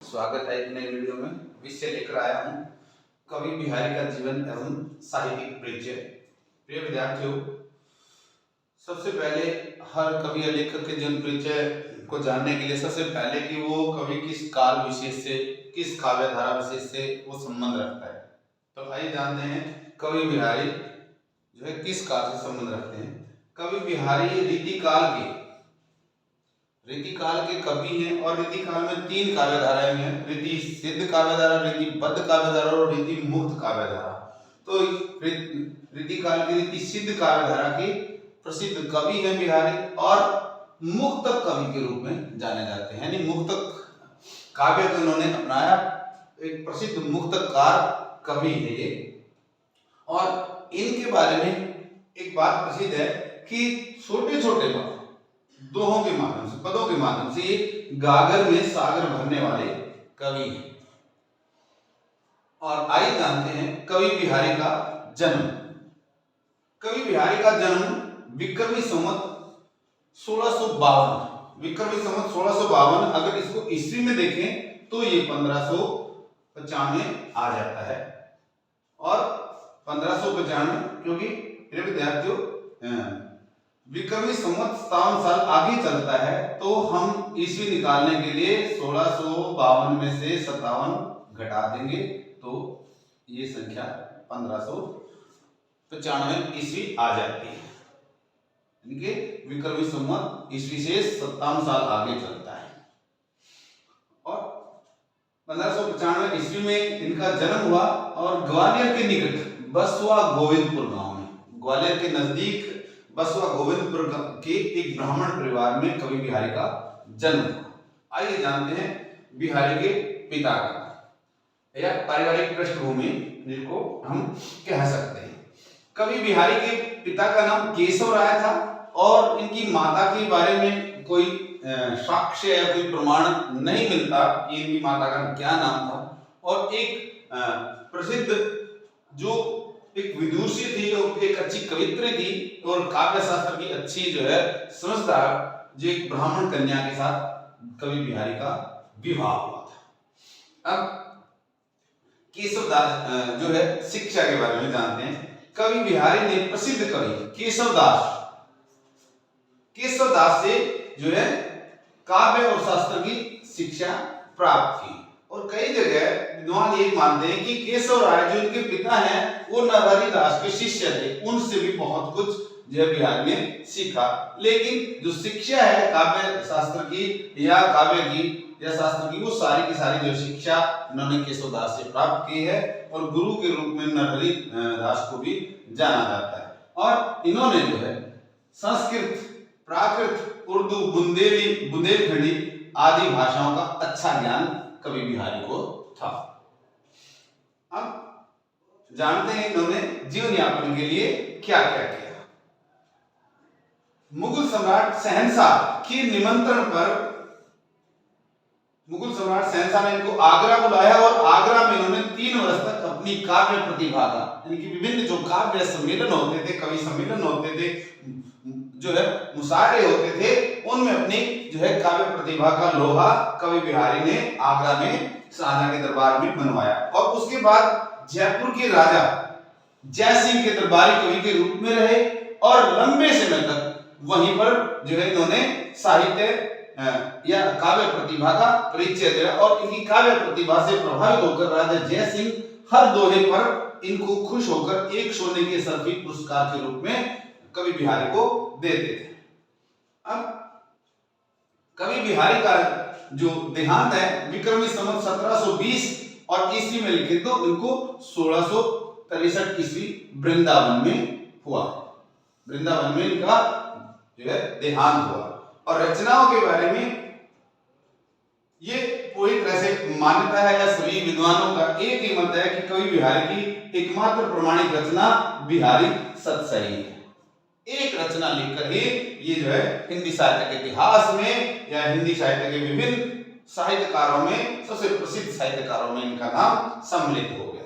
स्वागत है एक नई वीडियो में। विषय लेकर आया हूँ कवि बिहारी का जीवन एवं साहित्यिक परिचय। प्रिय विद्यार्थियों, सबसे पहले हर कवि या लेखक के जीवन परिचय को जानने के लिए सबसे पहले कि वो कवि किस काल विशेष से, किस काव्य धारा विशेष से वो संबंध रखता है। तो आइए जानते हैं कवि बिहारी जो है किस काल से संबंध रखते हैं। कवि बिहारी रीतिकाल के कवि हैं और रीतिकाल में तीन काव्य धाराएं हैं, रीति सिद्ध काव्य धारा, रीतिबद्ध काव्य धारा और रीति मुक्त काव्य धारा। तो रीतिकाल की रीति सिद्ध काव्य धारा के प्रसिद्ध कवि हैं बिहारी और मुक्तक कवि के रूप में जाने जाते हैं, यानी मुक्तक काव्य को इन्होंने अपनाया। एक प्रसिद्ध मुक्तकार कवि है ये। और इनके बारे में एक बात प्रसिद्ध है कि छोटे छोटे दोहों के माध्यम से, पदों के माध्यम से ये गागर में सागर भरने वाले कवि हैं। और आइए जानते हैं कवि बिहारी का जन्म। कवि बिहारी का जन्म विक्रमी संवत 1652, अगर इसको ईस्वी में देखें तो ये 1595 आ जाता है। और 1595 क्योंकि विद्यार्थियों विक्रमी संवत 57 साल आगे चलता है, तो हम ईस्वी निकालने के लिए 1652 में से 57 घटा देंगे तो ये संख्या 1595 ईस्वी आ जाती है। इनके विक्रमी संवत ईस्वी से 57 साल आगे चलता है। और 1595 ईस्वी में इनका जन्म हुआ और ग्वालियर के निकट बसवा गोविंदपुर गांव में, ग्वालियर के नजदीक बसवा गोविंदपुर के एक ब्राह्मण परिवार में कवि बिहारी का जन्म हुआ। आइए जानते हैं बिहारी के पिता का या पारिवारिक पृष्ठभूमि जिसको हम कह सकते हैं। कवि बिहारी के पिता का नाम केशव राय था और इनकी माता के बारे में कोई साक्ष्य या कोई प्रमाण नहीं मिलता कि इनकी माता का क्या नाम था। और एक प्रसिद्ध जो एक विदुषी थी, एक अच्छी कवित्री थी और काव्य शास्त्र की अच्छी जो है समझदार जो एक ब्राह्मण कन्या के साथ कवि बिहारी का विवाह हुआ था। अब केशवदास जो है शिक्षा के बारे में जानते हैं। कवि बिहारी ने प्रसिद्ध कवि केशवदास से जो है काव्य और शास्त्र की शिक्षा प्राप्त की। और कई जगह विद्वान ये मानते हैं कि केशव राय जो इनके पिता हैं वो नरहरि दास के शिष्य थे, उनसे भी बहुत कुछ जो है बिहारी ने सीखा। लेकिन जो शिक्षा है काव्य शास्त्र की या काव्य की या शास्त्र की, वो सारी की सारी जो शिक्षा इन्होंने केशवदास से प्राप्त की है और गुरु के रूप में नरहरि दास को भी जाना जाता है। और इन्होंने जो है संस्कृत, प्राकृत, उर्दू, बुंदेलखंडी आदि भाषाओं का अच्छा ज्ञान कवि बिहारी को था। अब जानते हैं इन्होंने जीवन यापन के लिए क्या क्या किया। मुगल सम्राट शहंशाह के निमंत्रण पर मुगल सम्राट शहंशाह ने इनको आगरा बुलाया और आगरा में इन्होंने 3 वर्ष तक अपनी काव्य प्रतिभा का, यानी कि विभिन्न जो काव्य सम्मेलन होते थे, कवि सम्मेलन होते थे, जो है मुशायरे होते थे, उनमें अपनी जो है काव्य प्रतिभा का लोहा कवि बिहारी ने आगरा में शाहजहां के दरबार में बनवाया। और उसके बाद जयपुर के राजा जय सिंह के दरबारी कवि के रूप में रहे और लंबे समय तक वहीं पर जो है इन्होंने साहित्य या काव्य प्रतिभा का परिचय दिया। और इनकी काव्य प्रतिभा से प्रभावित होकर राजा जय सिंह हर दोहे पर इनको खुश होकर 1 सोने के सर्फी पुरस्कार के रूप में कवि बिहारी को देते थे। अब कवि बिहारी का जो देहांत है विक्रमी संवत 1720 और ईस्वी में लिखे तो इनको 1663 ईस्वी वृंदावन में हुआ। वृंदावन में इनका जो है देहांत हुआ। और रचनाओं के बारे में ये पूरी तरह से मान्यता है या सभी विद्वानों का एक ही मत है कि कवि बिहारी की एकमात्र प्रमाणिक रचना बिहारी सतसई है। एक रचना लेकर ही ये जो है हिंदी साहित्य के इतिहास में या हिंदी साहित्य के विभिन्न साहित्यकारों में, सबसे प्रसिद्ध साहित्यकारों में इनका नाम सम्मिलित हो गया।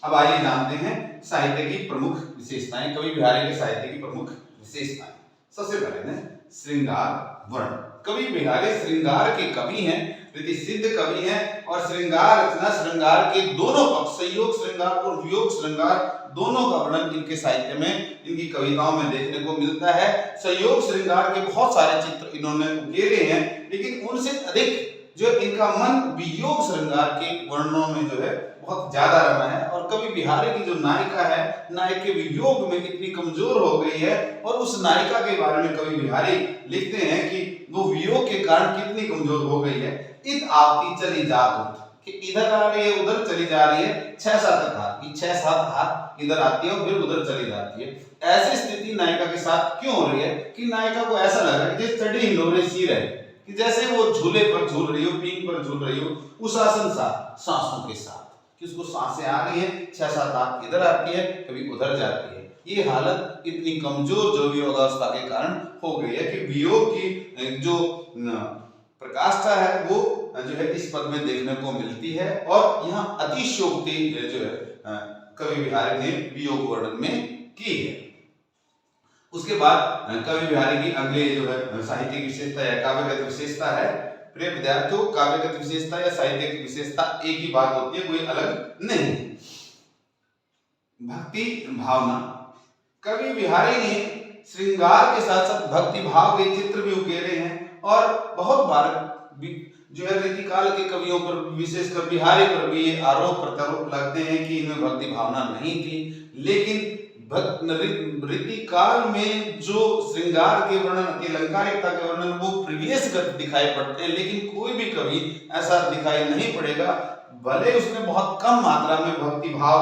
अब आइए जानते हैं साहित्य की प्रमुख विशेषताएं, कवि बिहारी के साहित्य की प्रमुख विशेषताएं। सबसे पहले श्रृंगार वर्ण। कवि बिहारी श्रृंगार के कवि हैं रीति सिद्ध कवि हैं और श्रृंगार रचना श्रृंगार के दोनों पक्ष संयोग श्रृंगार और वियोग श्रृंगार दोनों का वर्णन इनके साहित्य में इनकी कविताओं में देखने को मिलता है। संयोग श्रृंगार के बहुत सारे चित्र इन्होंने उकेरे हैं, लेकिन उनसे अधिक जो इनका मन वियोग श्रृंगार के वर्णनों में जो है बहुत ज्यादा रमा है। और कवि बिहारी की जो नायिका है, नायक के वियोग में इतनी कमजोर हो गई है और उस नायिका के बारे में कवि बिहारी लिखते हैं कि वो वियोग के कारण कितनी कमजोर हो गई है। इत आवती चली जात कि इधर आ रही है उधर चली जा रही है, 6-7 हाथ की 6-7 हाथ इधर आती है और फिर उधर चली जाती है। ऐसी स्थिति नायिका के साथ क्यों हो रही है कि नायिका को ऐसा लग रहा है कि जैसे चढ़ी हिंडोरे सी रहे, कि जैसे वो झूले पर झूल रही हो, पींग पर झूल रही हो, उस आसन सा सांसों के साथ कि उसको सांसें आ रही है, 6-7 हाथ इधर आती है कभी उधर जाती है। ये हालत इतनी कमजोर जो वियोगावस्था के कारण हो गई है कि वियोग की जो प्रकाष्ठा है वो जो है इस पद में देखने को मिलती है। और यहाँ अतिशयोक्ति जो है कवि बिहारी ने वियोग वर्णन में की है। उसके बाद कवि बिहारी की अगले जो है साहित्यिक विशेषता या काव्यगत विशेषता है। प्रिय विद्यार्थियों, काव्यगत विशेषता या साहित्यिक विशेषता एक ही बात होती है, कोई अलग नहीं। भक्ति भावना, कवि बिहारी ने श्रृंगार के साथ साथ भक्ति भाव के चित्र भी उकेरे हैं और बहुत बार जो है रीतिकाल के कवियों पर विशेषकर बिहारी पर भी ये आरोप प्रत्यारोप लगते हैं कि इनमें भक्ति भावना नहीं थी। लेकिन रीतिकाल में जो श्रृंगार के वर्णन, अलंकारिकता के वर्णन वो प्रवेशगत दिखाई पड़ते हैं, लेकिन कोई भी कवि ऐसा दिखाई नहीं पड़ेगा, भले उसने बहुत कम मात्रा में भक्ति भाव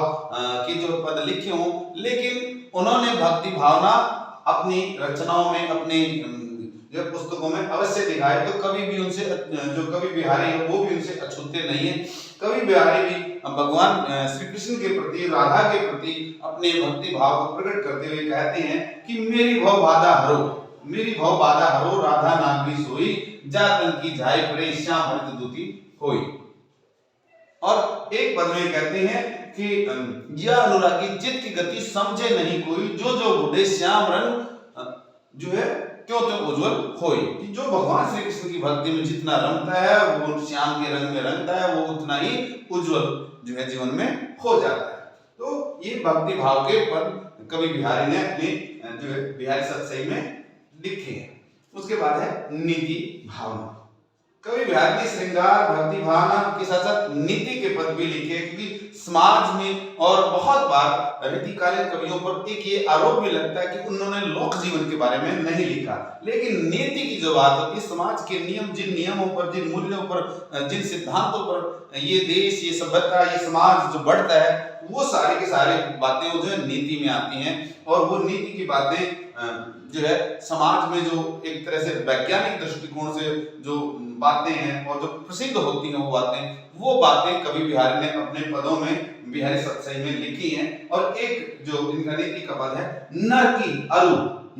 की जो पद लिखे हों, लेकिन उन्होंने भक्ति भावना अपनी रचनाओं में, अपने जो पुस्तकों में अवश्य दिखाए। तो कवि भी उनसे, जो कवि बिहारी है वो भी उनसे अछूते नहीं है। कवि बिहारी भी भगवान श्री कृष्ण के प्रति, राधा के प्रति अपने भक्ति भाव को प्रकट करते हुए कहते हैं कि मेरी भव बाधा हरो, मेरी भव बाधा हरो, राधा नागरी सोई, जातन की जाय परे, श्याम हरित दूती होई। और एक पद में कहते हैं कि यह अनुरागी चित्त की गति समझे नहीं कोई, जो जो बूढ़े श्याम रंग जो है क्यों तो उज्जवल होई। कि जो भगवान श्री कृष्ण की भक्ति में जितना रंगता है, वो श्याम के रंग में रंगता है, वो उतना ही उज्जवल जो है जीवन में हो जाता है। तो ये भक्ति भाव के पद कवि बिहारी ने अपने जो है बिहारी सतसई में लिखे हैं। उसके बाद है नीति भावना। कवि बिहारी ने श्रृंगार भक्ति भावना के साथ साथ नीति के पद भी लिखे, क्योंकि समाज में और बहुत बार रीतिकालीन कवियों पर एक ये आरोप भी लगता है कि उन्होंने लोक जीवन के बारे में नहीं लिखा, लेकिन नीति की जो बात होती है, समाज के नियम, जिन नियमों पर, जिन मूल्यों पर, जिन सिद्धांतों पर ये देश, ये सभ्यता, ये समाज जो बढ़ता है, वो सारी की सारी बातें जो है नीति में आती हैं। और वो नीति की बातें जो है समाज में जो एक तरह से वैज्ञानिक दृष्टिकोण से जो बातें हैं और जो प्रसिद्ध होती हैं वो बातें कवि बिहारी ने अपने पदों में बिहारी सतसई में लिखी हैं। और एक जो इनका नीति का पद है, नर की अरु,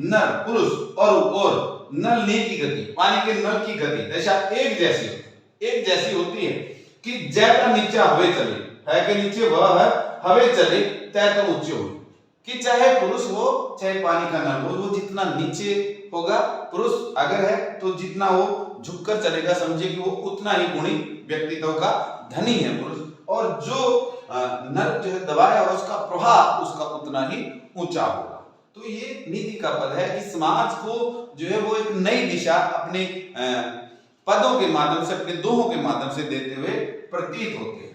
नर पुरुष और नल नी की गति, पानी के नल की गति दशा एक जैसी होती है कि जैसा नीचे हवे चले, है के नीचे वह है, हवे चले तय तो ऊंचे हो। कि चाहे पुरुष हो चाहे पानी का नल हो, वो जितना नीचे होगा, पुरुष अगर है तो जितना वो झुककर चलेगा, समझे कि वो उतना ही गुणी व्यक्तित्व का धनी है पुरुष, और जो नल जो है दबाया हुआ उसका प्रभाव उसका उतना ही ऊंचा होगा। तो ये नीति का पद है कि समाज को जो है वो एक नई दिशा अपने पदों के माध्यम से, अपने दोहों के माध्यम से देते हुए प्रतीत होते हैं।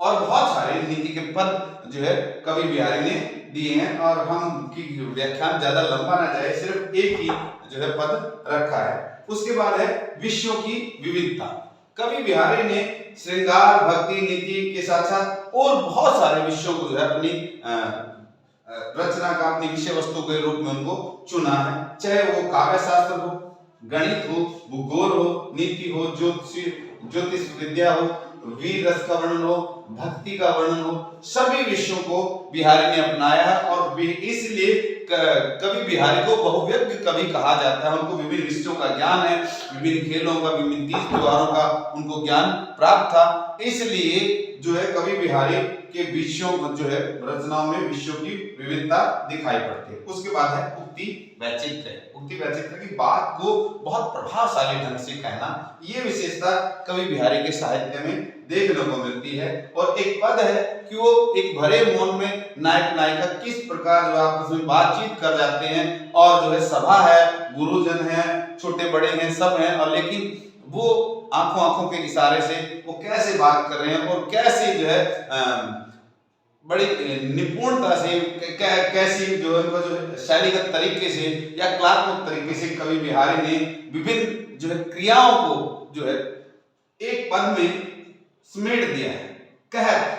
और बहुत सारे नीति के पद जो है कवि बिहारी ने दिए हैं, और हम की व्याख्यान ज्यादा लंबा ना जाए, सिर्फ एक ही जो है पद रखा है। उसके बाद है विषयों की विविधता। कवि बिहारी ने श्रृंगार, भक्ति, नीति के साथ साथ और बहुत सारे विषयों को जो है अपनी रचना का, अपनी विषय वस्तु के रूप में उनको चुना है। चाहे वो काव्य शास्त्र हो, गणित हो, भूगोल हो, नीति हो, ज्योतिष विद्या हो, वीर रस का वर्णन हो, भक्ति का वर्णन हो, सभी विषयों को बिहारी ने अपनाया है। और इसलिए कवि बिहारी को बहुव्यज्ञ कवि कहा जाता है। उनको विभिन्न विषयों का ज्ञान है, विभिन्न खेलों का, विभिन्न तीज त्योहारों का उनको ज्ञान प्राप्त था। इसलिए जो है कवि बिहारी के विषयों जो है रचनाओं में विषयों की विविधता दिखाई पड़ती है। उसके बाद है उक्ति वैचित्र्य। उक्ति वैचित्र्य की बात को बहुत प्रभावशाली ढंग से कहना, ये विशेषता कवि बिहारी के साहित्य में देखने को मिलती है। और एक पद है कि वो एक भरे मौन में नायक नायिका किस प्रकार जो आपस में बातचीत कर जाते हैं, और जो है सभा है, गुरुजन है, छोटे बड़े हैं, सब हैं, और लेकिन वो आंखों आंखों के इशारे से वो कैसे बात कर रहे हैं और कैसे जो है बड़ी निपुणता से कैसी जो है उनका जो शैलीगत तरीके से या कलात्मक तरीके से कवि बिहारी ने विभिन्न जो है क्रियाओं को जो है एक पद में समेट दिया है। कहत,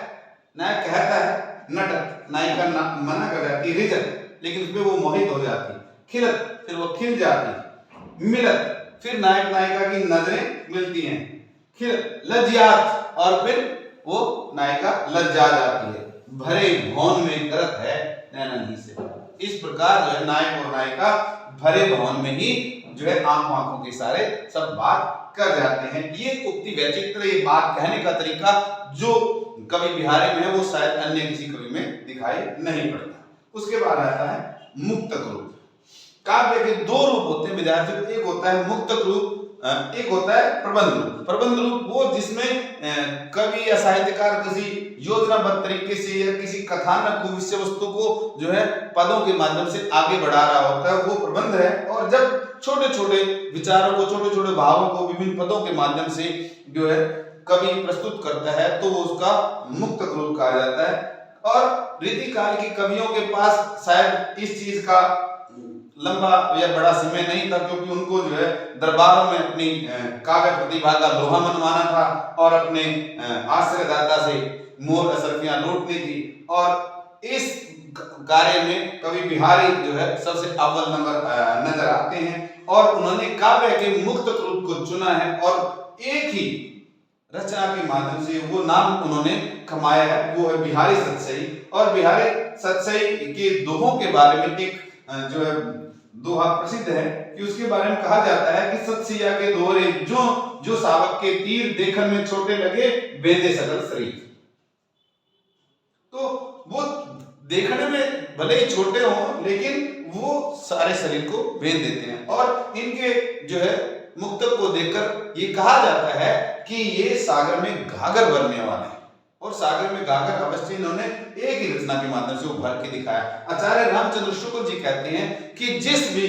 नायक कहता है, नटत, नायिका मना कर जाती है, रिजत, लेकिन उसमें वो मोहित हो जाती, खिलत, फिर वो खिल जाती, मिलत, फिर नायक नायिका की नजरें मिलती हैं, फिर लज्जात, और फिर वो नायिका लज्जा जाती है, भरे भवन में करत है नैनन ही से। इस प्रकार जो है नायक और नायिका भरे भवन में ही जो है आंखों आंखों के इशारे सब बात कर जाते हैं। ये उक्ति वैचित्र्य, ये बात कहने का तरीका जो कवि बिहारी में है वो शायद अन्य किसी कवि में दिखाई नहीं पड़ता। उसके बाद आता है मुक्तक रूप। काव्य के दो रूप होते हैं विद्यार्थियों, एक होता है मुक्तक रूप, एक होता है प्रबंध रूप। प्रबंध रूप वो जिसमें कवि या साहित्यकार किसी योजनाबद्ध तरीके से या किसी कथानक को, विषय वस्तु को जो है पदों के माध्यम से आगे बढ़ा रहा होता है, वो प्रबंध है। और जब छोटे छोटे विचारों को, छोटे छोटे भावों को विभिन्न पदों के माध्यम से जो है कवि प्रस्तुत करता है तो वो उसका मुक्तक रूप कहा जाता है। और रीतिकाल के कवियों के पास शायद इस चीज का लंबा या बड़ा समय नहीं था, क्योंकि उनको जो है दरबारों में अपनी काव्य प्रतिभा का लोहा मनवाना था और अपने आश्रयदाता से मोर असरफियां लूटनी थी। और इस कार्य में कवि बिहारी जो है सबसे अव्वल नंबर नजर आते हैं, और उन्होंने काव्य के मुक्तक रूप को चुना है और एक ही रचना के माध्यम से वो नाम उन्होंने कमाया है, वो है बिहारी सतसई। और बिहारी सतसई के दोहों के बारे में एक जो है दोहा प्रसिद्ध है कि उसके बारे में कहा जाता है कि सतसैया के दोहरे जो जो सावक के तीर देखन में छोटे लगे, बेंधे सकल शरीर। तो वो देखने में भले ही छोटे हों लेकिन वो सारे शरीर को बेंध देते हैं। और इनके जो है मुक्तक को देखकर ये कहा जाता है कि ये सागर में घाघर भरने वाले हैं, और सागर में घाघर अवश्य इन्होंने एक ही रचना के माध्यम से वो भर के दिखाया। आचार्य रामचंद्र शुक्ल जी कहते हैं कि जिस भी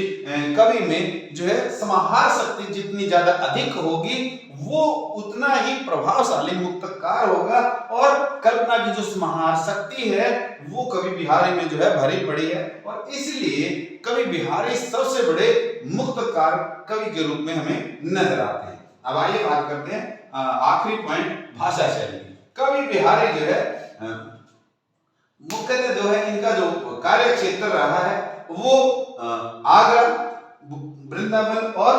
कवि में जो है समाहार शक्ति जितनी ज्यादा अधिक होगी वो उतना ही प्रभावशाली मुक्तकार होगा, और कल्पना की जो समाहार शक्ति है वो कवि बिहारी में जो है भरी पड़ी है, और इसलिए कवि बिहारी सबसे बड़े मुक्तकार कवि के रूप में हमें नजर आते हैं। अब आइए बात करते हैं आखिरी पॉइंट, भाषा शैली। कवि बिहारी जो है मुख्यतः जो है इनका जो कार्य क्षेत्र रहा है वो आगरा, वृंदावन और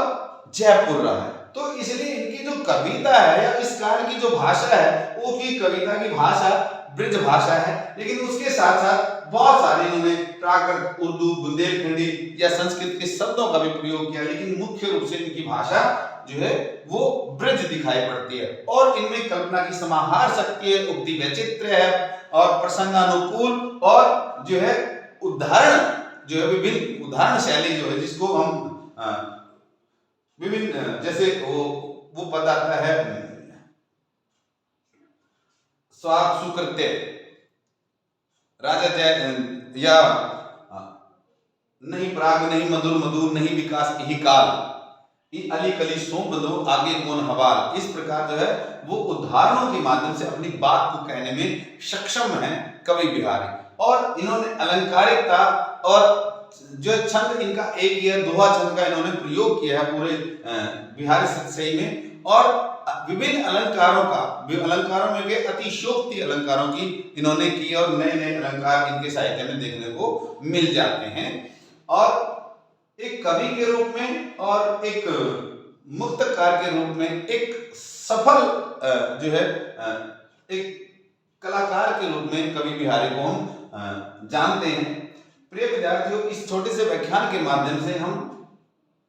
जयपुर रहा है। तो इसलिए इनकी जो कविता है या इस काल की जो भाषा है वो की कविता की भाषा ब्रज भाषा है, लेकिन उसके साथ साथ बहुत सारे इन्होंने प्राकृत, उर्दू, बुंदेलखंडी या संस्कृत के शब्दों का भी प्रयोग किया, लेकिन मुख्य रूप से इनकी भाषा जो है वो ब्रज दिखाई पड़ती है। और इनमें कल्पना की समाहार शक्ति है, उक्ति वैचित्र्य है, और प्रसंगानुकूल, और जो है उदाहरण जो है विभिन्न उदाहरण शैली जो है जिसको हम विभिन्न जैसे वो पद आता है स्वार्थ सुकृत्य, राजा जय या नहीं प्राग नहीं मधुर मधुर नहीं विकास यही काल, अली कली सो बदो आगे कौन हवाल। इस प्रकार जो है वो उदाहरणों के माध्यम से अपनी बात को कहने में सक्षम है कवि बिहारी। और इन्होंने अलंकारिकता और जो छंद इनका एक या दोहा छंद का इन्होंने प्रयोग किया है पूरे बिहारी सतसई में, और विभिन्न अलंकारों में के अतिशयोक्ति अलंकारों की इन्होंने की, और नए नए अलंकार इनके साहित्य में देखने को मिल जाते हैं। और एक कवि के रूप में और एक मुक्तकार के रूप में एक सफल जो है एक कलाकार के रूप में कवि बिहारी को हम जानते हैं। प्रिय विद्यार्थियों, इस छोटे से व्याख्यान के माध्यम से हम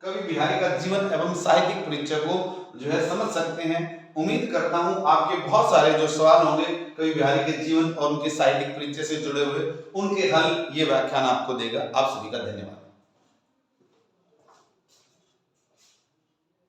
कवि बिहारी का जीवन एवं साहित्यिक परिचय को जो है समझ सकते हैं। उम्मीद करता हूं आपके बहुत सारे जो सवाल होंगे कवि बिहारी के जीवन और उनके साहित्यिक परिचय से जुड़े हुए, उनके हल ये व्याख्यान आपको देगा। आप सभी का धन्यवाद।